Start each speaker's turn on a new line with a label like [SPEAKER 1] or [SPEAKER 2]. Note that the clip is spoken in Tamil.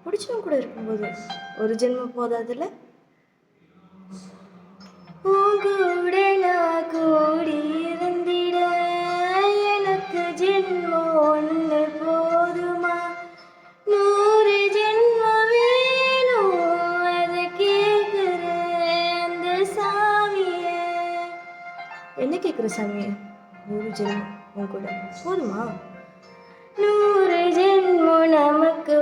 [SPEAKER 1] பிடிச்சவங்க கூட இருக்கும்போது ஒரு ஜென்மம் போதாதுல்ல? உங்கூட நான் கூடி இருந்திட எனக்கு ஜென்மம் ஒன்று போதுமா? 100 ஜென்மம் வேணும் அதை கேட்குற அந்த சாமிய. என்ன கேட்குற சாமிய? 100 ஜென்மம் உன் கூட போதுமா? 100 ஜென்மம் நமக்கு